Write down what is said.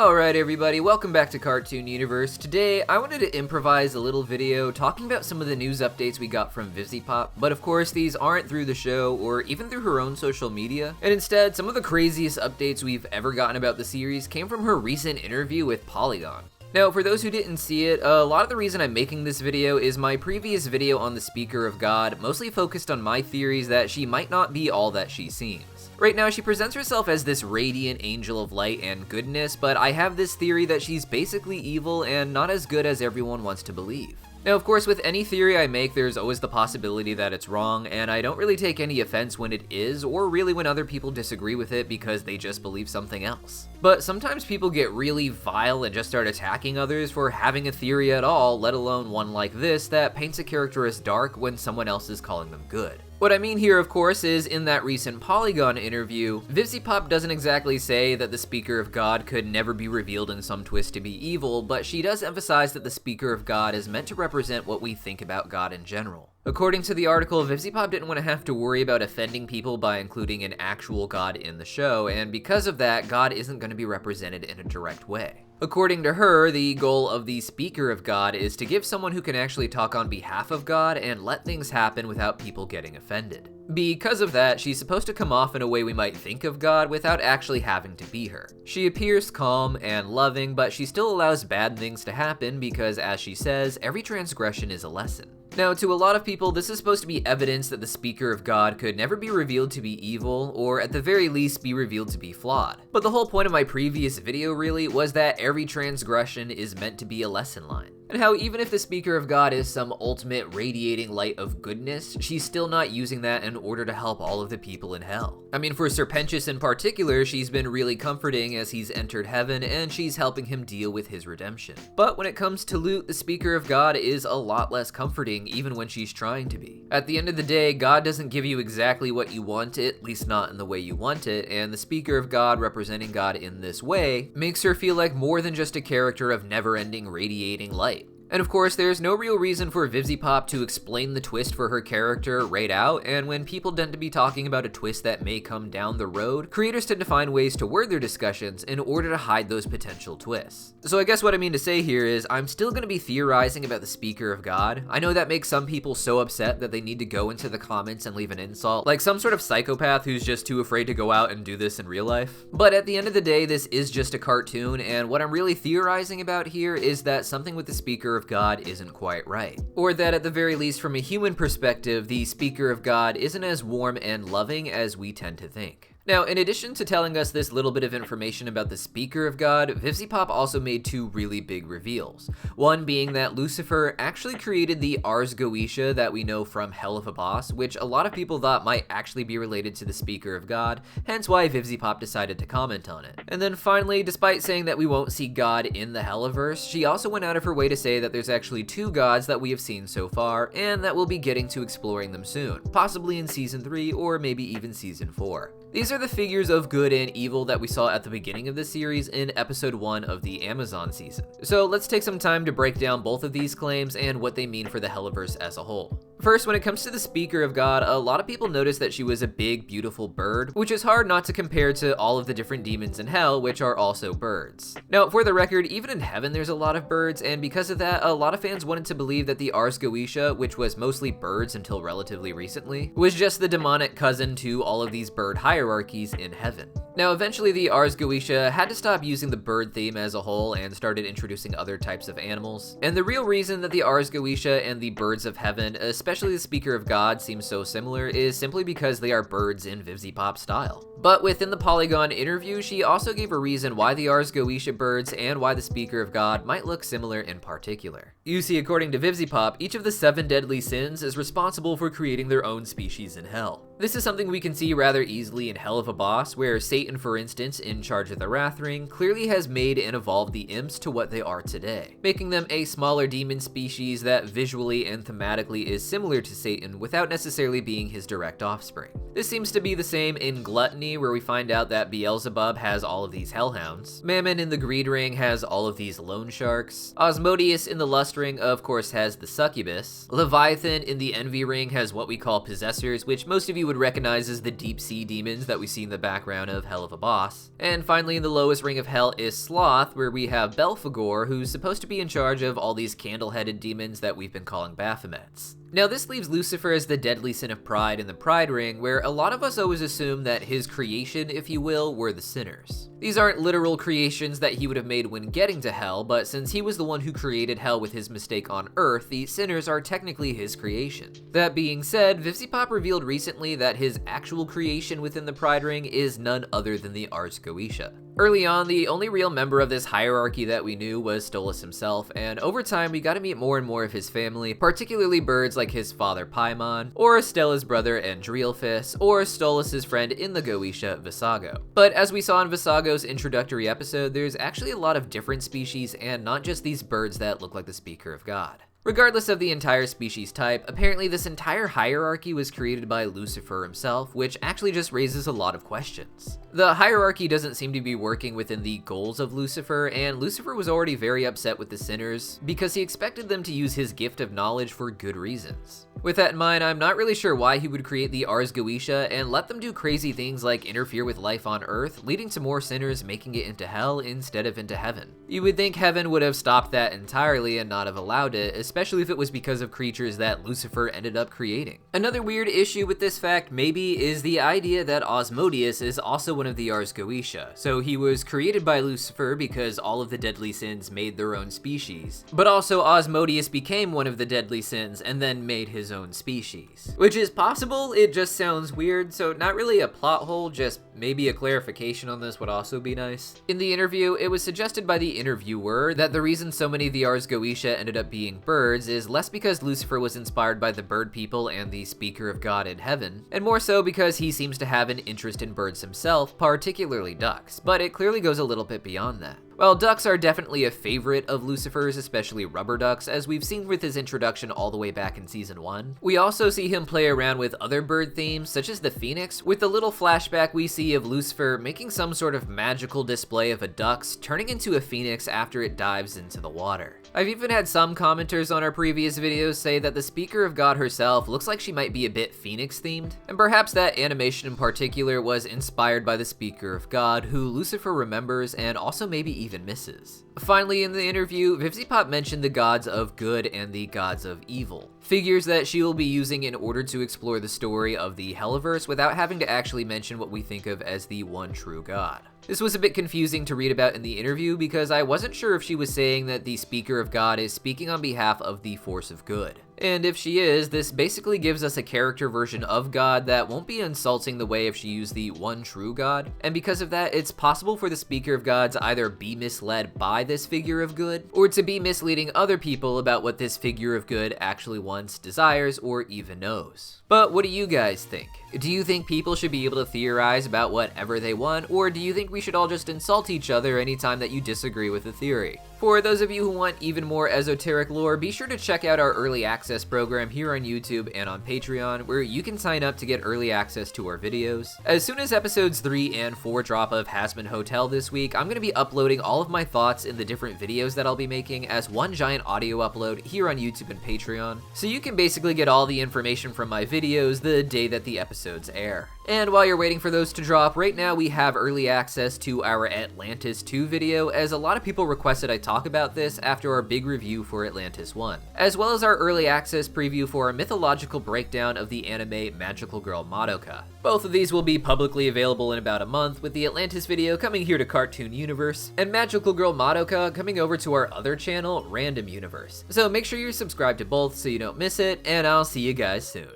Alright everybody, welcome back to Cartoon Universe. Today, I wanted to improvise a little video talking about some of the news updates we got from Vivziepop, but of course these aren't through the show or even through her own social media, and instead some of the craziest updates we've ever gotten about the series came from her recent interview with Polygon. Now, for those who didn't see it, a lot of the reason I'm making this video is my previous video on the Speaker of God mostly focused on my theories that she might not be all that she seems. Right now, she presents herself as this radiant angel of light and goodness, but I have this theory that she's basically evil and not as good as everyone wants to believe. Now, of course, with any theory I make, there's always the possibility that it's wrong, and I don't really take any offense when it is, or really when other people disagree with it because they just believe something else. But sometimes people get really vile and just start attacking others for having a theory at all, let alone one like this that paints a character as dark when someone else is calling them good. What I mean here, of course, is in that recent Polygon interview, Vivziepop doesn't exactly say that the Speaker of God could never be revealed in some twist to be evil, but she does emphasize that the Speaker of God is meant to represent what we think about God in general. According to the article, Vivziepop didn't want to have to worry about offending people by including an actual God in the show, and because of that, God isn't going to be represented in a direct way. According to her, the goal of the Speaker of God is to give someone who can actually talk on behalf of God and let things happen without people getting offended. Because of that, she's supposed to come off in a way we might think of God without actually having to be her. She appears calm and loving, but she still allows bad things to happen because, as she says, every transgression is a lesson. Now, to a lot of people, this is supposed to be evidence that the Speaker of God could never be revealed to be evil, or at the very least be revealed to be flawed. But the whole point of my previous video really was that every transgression is meant to be a lesson line. And how even if the Speaker of God is some ultimate radiating light of goodness, she's still not using that in order to help all of the people in hell. I mean, for Serpentius in particular, she's been really comforting as he's entered heaven, and she's helping him deal with his redemption. But when it comes to Lute, the Speaker of God is a lot less comforting, even when she's trying to be. At the end of the day, God doesn't give you exactly what you want, at least not in the way you want it, and the Speaker of God representing God in this way makes her feel like more than just a character of never-ending radiating light. And of course, there's no real reason for Vivziepop to explain the twist for her character right out, and when people tend to be talking about a twist that may come down the road, creators tend to find ways to word their discussions in order to hide those potential twists. So I guess what I mean to say here is, I'm still going to be theorizing about the Speaker of God. I know that makes some people so upset that they need to go into the comments and leave an insult, like some sort of psychopath who's just too afraid to go out and do this in real life. But at the end of the day, this is just a cartoon, and what I'm really theorizing about here is that something with the Speaker of God isn't quite right. Or that at the very least from a human perspective, the Speaker of God isn't as warm and loving as we tend to think. Now, in addition to telling us this little bit of information about the Speaker of God, Vivziepop also made two really big reveals. One being that Lucifer actually created the Ars Goetia that we know from Hell of a Boss, which a lot of people thought might actually be related to the Speaker of God, hence why Vivziepop decided to comment on it. And then finally, despite saying that we won't see God in the Helliverse, she also went out of her way to say that there's actually two gods that we have seen so far, and that we'll be getting to exploring them soon, possibly in Season 3 or maybe even Season 4. These are the figures of good and evil that we saw at the beginning of the series in episode 1 of the Amazon season. So let's take some time to break down both of these claims and what they mean for the Helliverse as a whole. First, when it comes to the Speaker of God, a lot of people noticed that she was a big, beautiful bird, which is hard not to compare to all of the different demons in hell, which are also birds. Now, for the record, even in heaven there's a lot of birds, and because of that, a lot of fans wanted to believe that the Ars Goetia, which was mostly birds until relatively recently, was just the demonic cousin to all of these bird hierarchies in heaven. Now, eventually the Ars Goetia had to stop using the bird theme as a whole and started introducing other types of animals. And the real reason that the Ars Goetia and the birds of heaven, especially the Speaker of God, seem so similar is simply because they are birds in Vivziepop style. But within the Polygon interview, she also gave a reason why the Ars Goetia birds and why the Speaker of God might look similar in particular. You see, according to Vivziepop, each of the 7 deadly sins is responsible for creating their own species in hell. This is something we can see rather easily in Hell of a Boss, where Satan, for instance, in charge of the Wrath Ring, clearly has made and evolved the imps to what they are today, making them a smaller demon species that visually and thematically is similar to Satan without necessarily being his direct offspring. This seems to be the same in Gluttony, where we find out that Beelzebub has all of these hellhounds. Mammon in the Greed Ring has all of these loan sharks. Asmodeus in the Lust Ring, of course, has the succubus. Leviathan in the Envy Ring has what we call possessors, which most of you would recognize as the deep sea demons that we see in the background of Hell of a Boss. And finally, in the lowest ring of hell is Sloth, where we have Belphegor, who's supposed to be in charge of all these candle-headed demons that we've been calling Baphomets. Now this leaves Lucifer as the deadly sin of pride in the Pride Ring, where a lot of us always assume that his creation, if you will, were the sinners. These aren't literal creations that he would have made when getting to hell, but since he was the one who created hell with his mistake on Earth, the sinners are technically his creation. That being said, Vivziepop revealed recently that his actual creation within the Pride Ring is none other than the Ars Goetia. Early on, the only real member of this hierarchy that we knew was Stolas himself, and over time we got to meet more and more of his family, particularly birds like his father Paimon, or Stella's brother Andrealphus, or Stolas' friend in the Goetia, Visago. But as we saw in Visago's introductory episode, there's actually a lot of different species and not just these birds that look like the Speaker of God. Regardless of the entire species type, apparently this entire hierarchy was created by Lucifer himself, which actually just raises a lot of questions. The hierarchy doesn't seem to be working within the goals of Lucifer, and Lucifer was already very upset with the sinners because he expected them to use his gift of knowledge for good reasons. With that in mind, I'm not really sure why he would create the Ars Goetia and let them do crazy things like interfere with life on Earth, leading to more sinners making it into hell instead of into heaven. You would think heaven would have stopped that entirely and not have allowed it, especially if it was because of creatures that Lucifer ended up creating. Another weird issue with this fact maybe is the idea that Asmodeus is also one of the Ars Goetia. So he was created by Lucifer because all of the deadly sins made their own species, but also Asmodeus became one of the deadly sins and then made his own species. Which is possible, it just sounds weird, so not really a plot hole, just maybe a clarification on this would also be nice. In the interview, it was suggested by the interviewer that the reason so many of the Ars Goetia ended up being birds is less because Lucifer was inspired by the bird people and the Speaker of God in heaven, and more so because he seems to have an interest in birds himself, particularly ducks, but it clearly goes a little bit beyond that. While ducks are definitely a favorite of Lucifer's, especially rubber ducks, as we've seen with his introduction all the way back in season 1, we also see him play around with other bird themes, such as the phoenix, with the little flashback we see of Lucifer making some sort of magical display of a duck's turning into a phoenix after it dives into the water. I've even had some commenters on our previous videos say that the Speaker of God herself looks like she might be a bit phoenix themed, and perhaps that animation in particular was inspired by the Speaker of God, who Lucifer remembers and also maybe even misses. Finally, in the interview, Vivziepop mentioned the gods of good and the gods of evil, figures that she will be using in order to explore the story of the Helliverse without having to actually mention what we think of as the one true god. This was a bit confusing to read about in the interview because I wasn't sure if she was saying that the Speaker of God is speaking on behalf of the force of good. And if she is, this basically gives us a character version of God that won't be insulting the way if she used the one true God. And because of that, it's possible for the Speaker of God to either be misled by this figure of good, or to be misleading other people about what this figure of good actually wants, desires, or even knows. But what do you guys think? Do you think people should be able to theorize about whatever they want, or do you think we should all just insult each other anytime that you disagree with a theory? For those of you who want even more esoteric lore, be sure to check out our early access program here on YouTube and on Patreon, where you can sign up to get early access to our videos. As soon as episodes 3 and 4 drop of Hazbin Hotel this week, I'm going to be uploading all of my thoughts in the different videos that I'll be making as one giant audio upload here on YouTube and Patreon, so you can basically get all the information from my videos the day that the episodes air. And while you're waiting for those to drop, right now we have early access to our Atlantis 2 video, as a lot of people requested I talk about this after our big review for Atlantis 1, as well as our early access preview for a mythological breakdown of the anime Magical Girl Madoka. Both of these will be publicly available in about a month, with the Atlantis video coming here to Cartoon Universe, and Magical Girl Madoka coming over to our other channel, Random Universe. So make sure you're subscribed to both so you don't miss it, and I'll see you guys soon.